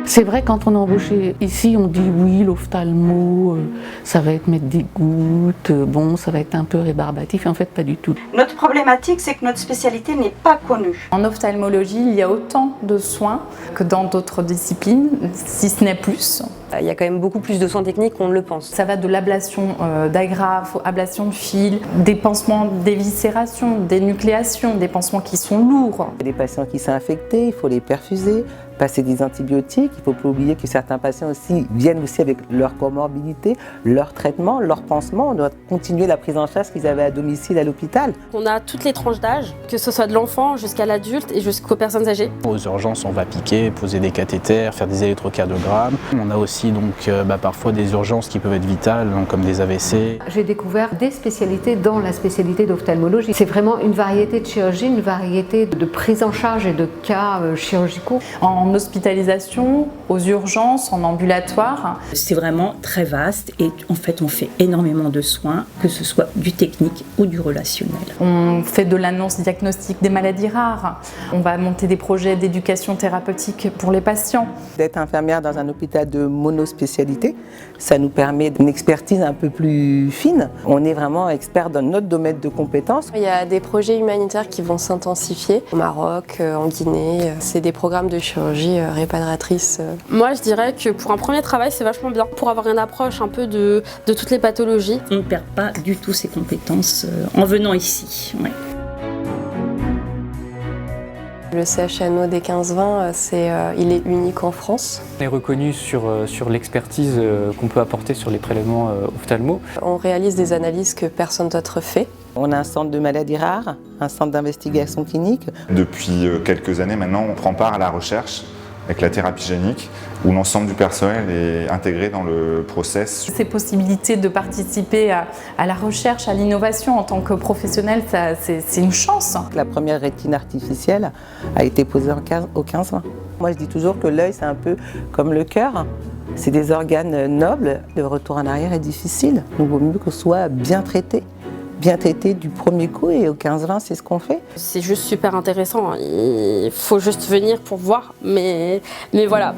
C'est vrai, quand on est embauché ici, on dit oui, l'ophtalmo, ça va être mettre des gouttes, bon, ça va être un peu rébarbatif, en fait, pas du tout. Notre problématique, c'est que notre spécialité n'est pas connue. En ophtalmologie, il y a autant de soins que dans d'autres disciplines, si ce n'est plus. Il y a quand même beaucoup plus de soins techniques qu'on ne le pense. Ça va de l'ablation d'agrafes, ablation de fils, des pansements d'éviscération, des nucléations, des pansements qui sont lourds. Il y a des patients qui sont infectés, il faut les perfuser, passer des antibiotiques. Il ne faut pas oublier que certains patients aussi viennent aussi avec leur comorbidité, leur traitement, leur pansement. On doit continuer la prise en charge qu'ils avaient à domicile à l'hôpital. On a toutes les tranches d'âge, que ce soit de l'enfant jusqu'à l'adulte et jusqu'aux personnes âgées. Aux urgences, on va piquer, poser des cathéters, faire des électrocardiogrammes. On a aussi donc parfois des urgences qui peuvent être vitales, donc, comme des AVC. J'ai découvert des spécialités dans la spécialité d'ophtalmologie. C'est vraiment une variété de chirurgie, une variété de prise en charge et de cas chirurgicaux. En hospitalisation, aux urgences, en ambulatoire. C'est vraiment très vaste et en fait on fait énormément de soins, que ce soit du technique ou du relationnel. On fait de l'annonce diagnostique des maladies rares. On va monter des projets d'éducation thérapeutique pour les patients. D'être infirmière dans un hôpital de monospécialité, ça nous permet une expertise un peu plus fine. On est vraiment expert dans notre domaine de compétences. Il y a des projets humanitaires qui vont s'intensifier au Maroc, en Guinée. C'est des programmes de chirurgie réparatrice. Moi, je dirais que pour un premier travail, c'est vachement bien pour avoir une approche un peu de toutes les pathologies. On ne perd pas du tout ses compétences en venant ici. Ouais. Le CHNO des 15-20, il est unique en France. On est reconnu sur l'expertise qu'on peut apporter sur les prélèvements ophtalmo. On réalise des analyses que personne d'autre fait. On a un centre de maladies rares, un centre d'investigation clinique. Depuis quelques années maintenant, on prend part à la recherche avec la thérapie génique, où l'ensemble du personnel est intégré dans le process. Ces possibilités de participer à la recherche, à l'innovation en tant que professionnel, c'est une chance. La première rétine artificielle a été posée au 15-20. Moi je dis toujours que l'œil c'est un peu comme le cœur. C'est des organes nobles, le retour en arrière est difficile. Donc il vaut mieux qu'on soit bien traité du premier coup, et au 15-20 c'est ce qu'on fait. C'est juste super intéressant, il faut juste venir pour voir, mais voilà.